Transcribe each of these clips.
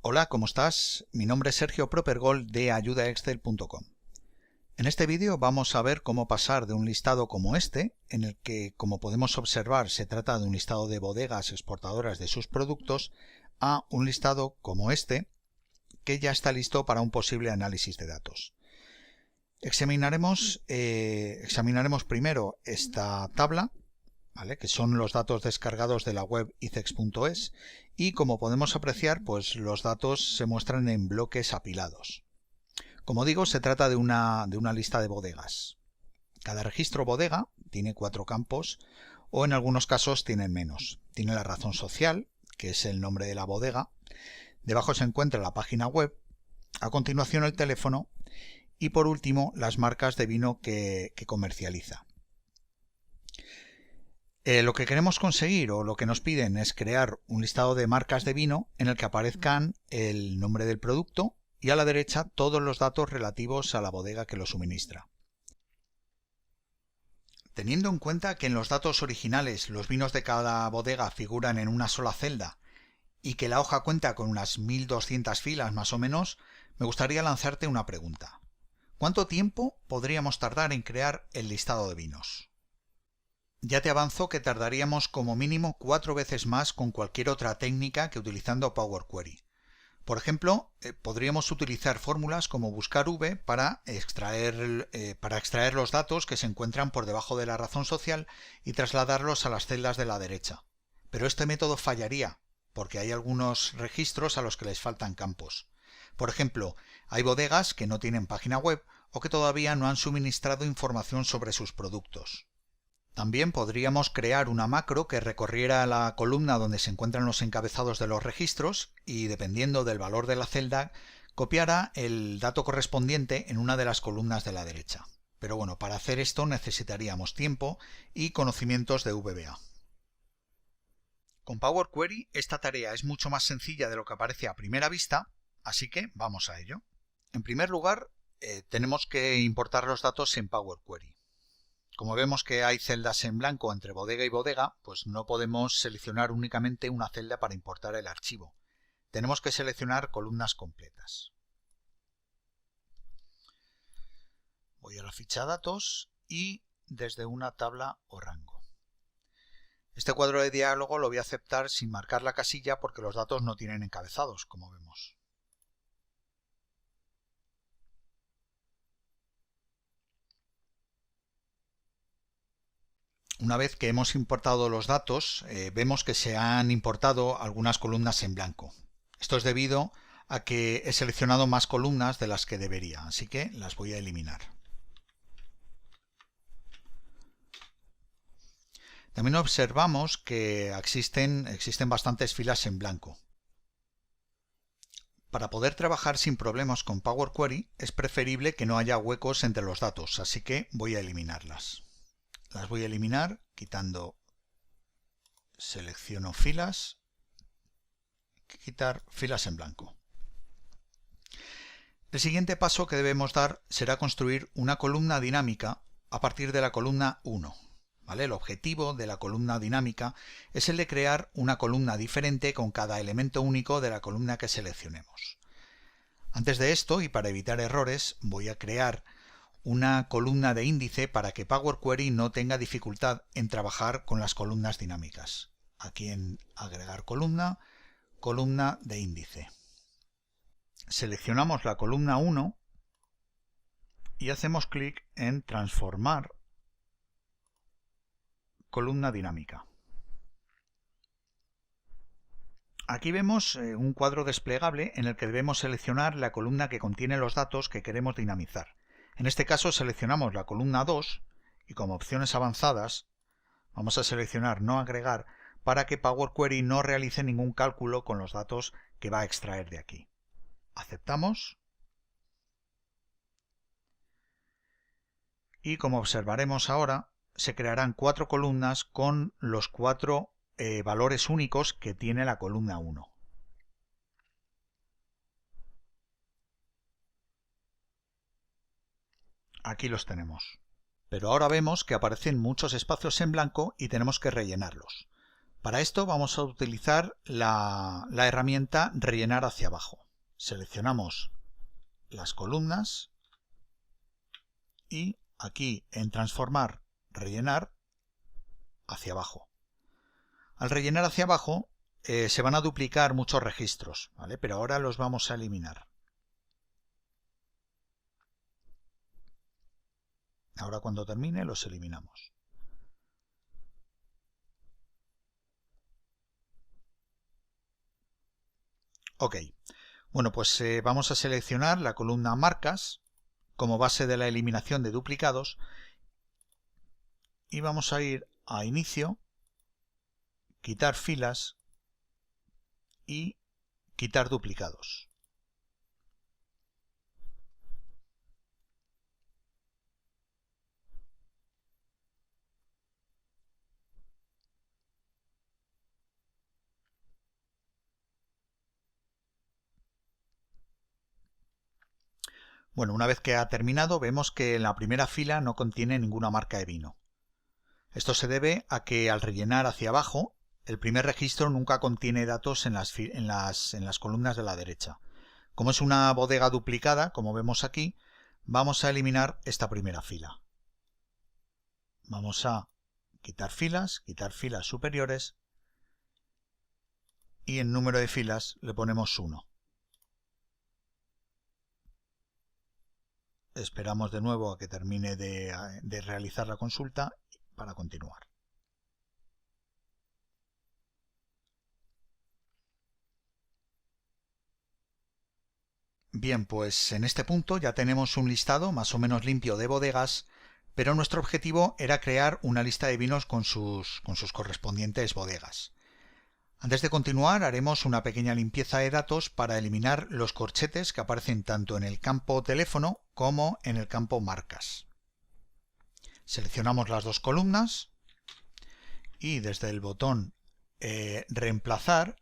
Hola, ¿cómo estás? Mi nombre es Sergio Propergol de ayudaexcel.com. En este vídeo vamos a ver cómo pasar de un listado como este, en el que, como podemos observar, se trata de un listado de bodegas exportadoras de sus productos, a un listado como este, que ya está listo para un posible análisis de datos. Examinaremos primero esta tabla, ¿vale?, que son los datos descargados de la web icex.es, y como podemos apreciar, pues los datos se muestran en bloques apilados. Como digo, se trata de una lista de bodegas. Cada registro bodega tiene 4 campos, o en algunos casos tienen menos. Tiene la razón social, que es el nombre de la bodega. Debajo se encuentra la página web, a continuación el teléfono y por último las marcas de vino que comercializa. Lo que queremos conseguir, o lo que nos piden, es crear un listado de marcas de vino en el que aparezcan el nombre del producto y a la derecha todos los datos relativos a la bodega que lo suministra. Teniendo en cuenta que en los datos originales los vinos de cada bodega figuran en una sola celda y que la hoja cuenta con unas 1200 filas más o menos, me gustaría lanzarte una pregunta. ¿Cuánto tiempo podríamos tardar en crear el listado de vinos? Ya te avanzo que tardaríamos como mínimo 4 veces más con cualquier otra técnica que utilizando Power Query. Por ejemplo, podríamos utilizar fórmulas como buscar v para extraer los datos que se encuentran por debajo de la razón social y trasladarlos a las celdas de la derecha. Pero este método fallaría, porque hay algunos registros a los que les faltan campos. Por ejemplo, hay bodegas que no tienen página web o que todavía no han suministrado información sobre sus productos. También podríamos crear una macro que recorriera la columna donde se encuentran los encabezados de los registros y, dependiendo del valor de la celda, copiara el dato correspondiente en una de las columnas de la derecha. Pero bueno, para hacer esto necesitaríamos tiempo y conocimientos de VBA. Con Power Query esta tarea es mucho más sencilla de lo que aparece a primera vista, así que vamos a ello. En primer lugar, tenemos que importar los datos en Power Query. Como vemos que hay celdas en blanco entre bodega y bodega, pues no podemos seleccionar únicamente una celda para importar el archivo. Tenemos que seleccionar columnas completas. Voy a la ficha datos y desde una tabla o rango. Este cuadro de diálogo lo voy a aceptar sin marcar la casilla porque los datos no tienen encabezados, como vemos. Una vez que hemos importado los datos, vemos que se han importado algunas columnas en blanco. Esto es debido a que he seleccionado más columnas de las que debería, así que las voy a eliminar. También observamos que existen bastantes filas en blanco. Para poder trabajar sin problemas con Power Query es preferible que no haya huecos entre los datos, así que voy a eliminarlas. Las voy a eliminar quitando, selecciono filas, quitar filas en blanco. El siguiente paso que debemos dar será construir una columna dinámica a partir de la columna 1. ¿Vale? El objetivo de la columna dinámica es el de crear una columna diferente con cada elemento único de la columna que seleccionemos. Antes de esto, y para evitar errores, voy a crear una columna de índice para que Power Query no tenga dificultad en trabajar con las columnas dinámicas. Aquí en agregar columna, columna de índice. Seleccionamos la columna 1 y hacemos clic en transformar columna dinámica. Aquí vemos un cuadro desplegable en el que debemos seleccionar la columna que contiene los datos que queremos dinamizar. En este caso seleccionamos la columna 2 y como opciones avanzadas vamos a seleccionar no agregar para que Power Query no realice ningún cálculo con los datos que va a extraer de aquí. Aceptamos y como observaremos ahora se crearán 4 columnas con los 4 valores únicos que tiene la columna 1. Aquí los tenemos. Pero ahora vemos que aparecen muchos espacios en blanco y tenemos que rellenarlos. Para esto vamos a utilizar la herramienta rellenar hacia abajo. Seleccionamos las columnas y aquí en transformar, rellenar hacia abajo. Al rellenar hacia abajo se van a duplicar muchos registros, ¿vale? Pero ahora los vamos a eliminar. Ahora cuando termine los eliminamos. Ok, bueno, pues vamos a seleccionar la columna marcas como base de la eliminación de duplicados y vamos a ir a inicio, quitar filas y quitar duplicados. Bueno, una vez que ha terminado vemos que en la primera fila no contiene ninguna marca de vino. Esto se debe a que al rellenar hacia abajo el primer registro nunca contiene datos en las columnas de la derecha. Como es una bodega duplicada, como vemos aquí, vamos a eliminar esta primera fila. Vamos a quitar filas superiores y en número de filas le ponemos 1. Esperamos de nuevo a que termine de realizar la consulta para continuar. Bien, pues en este punto ya tenemos un listado más o menos limpio de bodegas, pero nuestro objetivo era crear una lista de vinos con sus correspondientes bodegas. Antes de continuar, haremos una pequeña limpieza de datos para eliminar los corchetes que aparecen tanto en el campo teléfono como en el campo marcas. Seleccionamos las dos columnas y desde el botón reemplazar,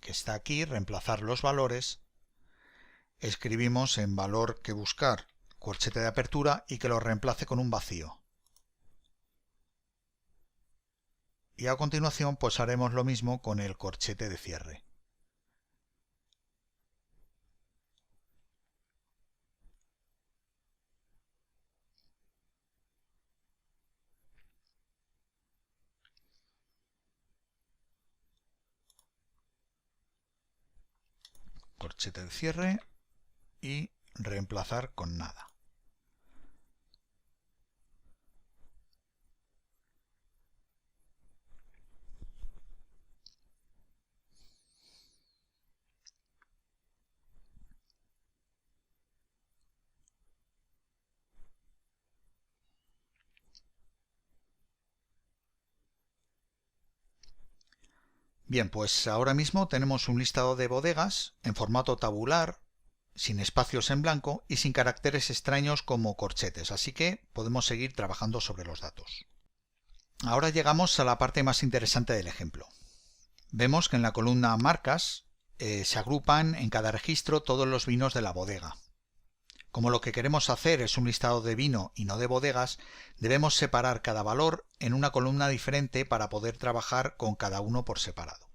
que está aquí, reemplazar los valores, escribimos en valor que buscar corchete de apertura y que lo reemplace con un vacío. Y a continuación pues haremos lo mismo con el corchete de cierre. Corchete de cierre y reemplazar con nada. Bien, pues ahora mismo tenemos un listado de bodegas en formato tabular, sin espacios en blanco y sin caracteres extraños como corchetes, así que podemos seguir trabajando sobre los datos. Ahora llegamos a la parte más interesante del ejemplo. Vemos que en la columna marcas se agrupan en cada registro todos los vinos de la bodega. Como lo que queremos hacer es un listado de vino y no de bodegas, debemos separar cada valor en una columna diferente para poder trabajar con cada uno por separado.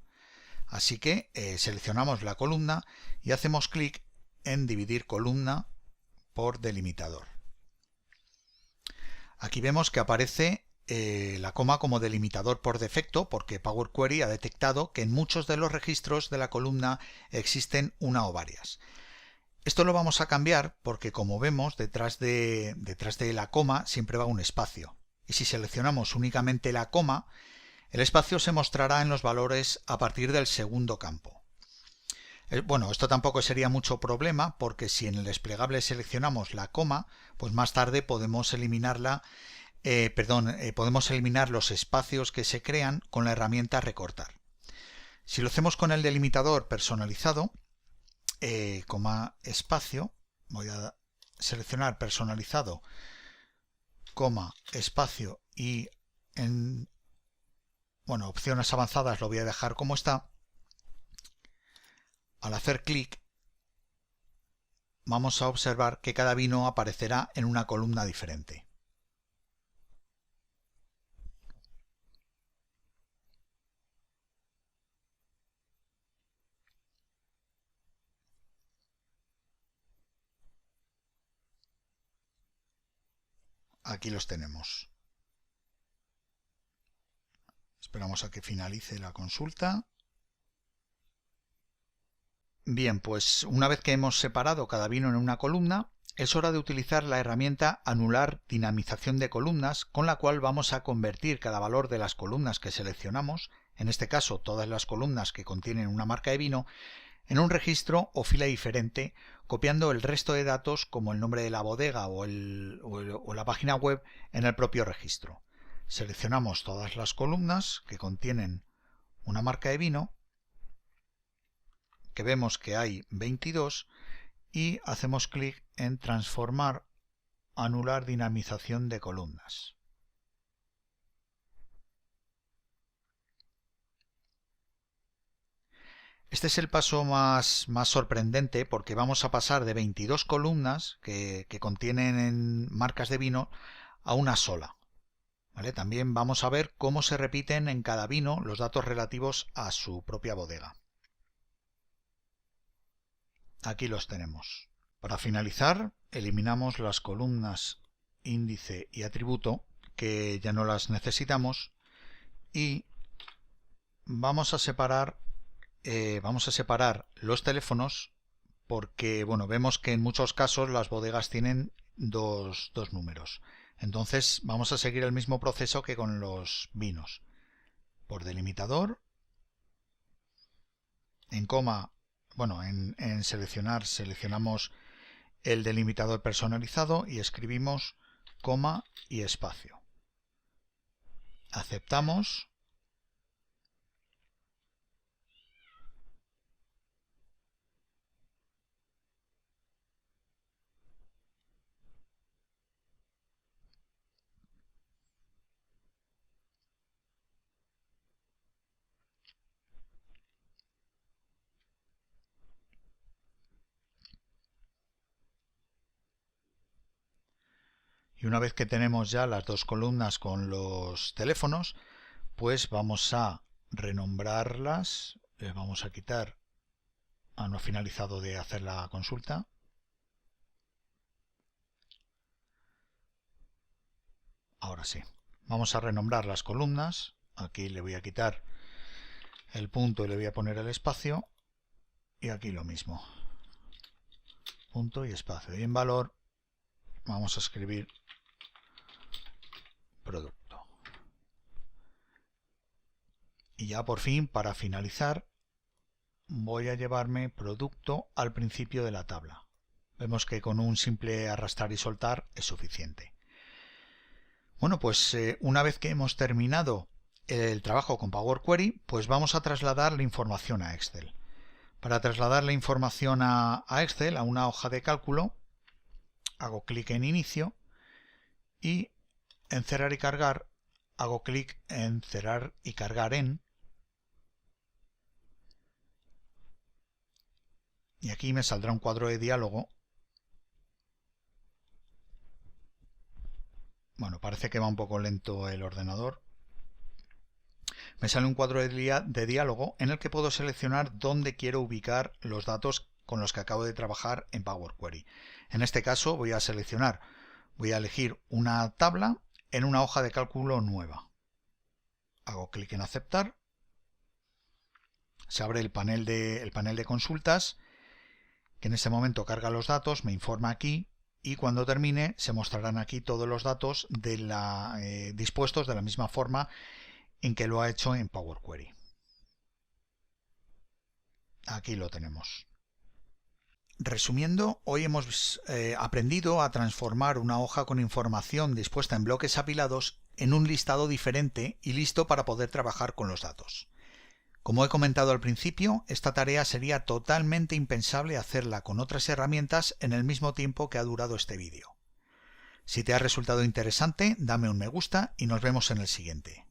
Así que seleccionamos la columna y hacemos clic en dividir columna por delimitador. Aquí vemos que aparece la coma como delimitador por defecto porque Power Query ha detectado que en muchos de los registros de la columna existen una o varias. Esto lo vamos a cambiar porque, como vemos, detrás de la coma siempre va un espacio. Y si seleccionamos únicamente la coma, el espacio se mostrará en los valores a partir del segundo campo. Bueno, esto tampoco sería mucho problema porque si en el desplegable seleccionamos la coma, pues más tarde podemos eliminarla. Podemos eliminar los espacios que se crean con la herramienta recortar. Si lo hacemos con el delimitador personalizado, coma espacio, voy a seleccionar personalizado, coma espacio y en opciones avanzadas lo voy a dejar como está. Al hacer clic vamos a observar que cada vino aparecerá en una columna diferente. Aquí los tenemos. Esperamos a que finalice la consulta. Bien, pues una vez que hemos separado cada vino en una columna, es hora de utilizar la herramienta Anular dinamización de columnas, con la cual vamos a convertir cada valor de las columnas que seleccionamos, en este caso todas las columnas que contienen una marca de vino, en un registro o fila diferente, copiando el resto de datos como el nombre de la bodega o la página web en el propio registro. Seleccionamos todas las columnas que contienen una marca de vino, que vemos que hay 22, y hacemos clic en Transformar, Anular dinamización de columnas. Este es el paso más sorprendente, porque vamos a pasar de 22 columnas que contienen marcas de vino a una sola. ¿Vale? También vamos a ver cómo se repiten en cada vino los datos relativos a su propia bodega. Aquí los tenemos. Para finalizar, eliminamos las columnas índice y atributo, que ya no las necesitamos, y vamos a separar los teléfonos, porque bueno, vemos que en muchos casos las bodegas tienen dos números. Entonces vamos a seguir el mismo proceso que con los vinos. Por delimitador, en coma, en seleccionar, seleccionamos el delimitador personalizado y escribimos coma y espacio. Aceptamos. Y una vez que tenemos ya las dos columnas con los teléfonos, pues vamos a renombrarlas. Vamos a quitar no ha finalizado de hacer la consulta. Ahora sí. Vamos a renombrar las columnas. Aquí le voy a quitar el punto y le voy a poner el espacio. Y aquí lo mismo. Punto y espacio. Y en valor vamos a escribir producto. Y ya por fin, para finalizar, voy a llevarme producto al principio de la tabla. Vemos que con un simple arrastrar y soltar es suficiente. Bueno, pues una vez que hemos terminado el trabajo con Power Query, pues vamos a trasladar la información a Excel. Para trasladar la información a Excel, a una hoja de cálculo, hago clic en Inicio y en Cerrar y Cargar hago clic en Cerrar y Cargar en. Y aquí me saldrá un cuadro de diálogo. Bueno, parece que va un poco lento el ordenador. Me sale un cuadro de diálogo en el que puedo seleccionar dónde quiero ubicar los datos con los que acabo de trabajar en Power Query. En este caso voy a elegir una tabla en una hoja de cálculo nueva. Hago clic en aceptar. Se abre el panel de consultas, que en este momento carga los datos, me informa aquí, y cuando termine se mostrarán aquí todos los datos dispuestos de la misma forma en que lo ha hecho en Power Query. Aquí lo tenemos. Resumiendo, hoy hemos aprendido a transformar una hoja con información dispuesta en bloques apilados en un listado diferente y listo para poder trabajar con los datos. Como he comentado al principio, esta tarea sería totalmente impensable hacerla con otras herramientas en el mismo tiempo que ha durado este vídeo. Si te ha resultado interesante, dame un me gusta y nos vemos en el siguiente.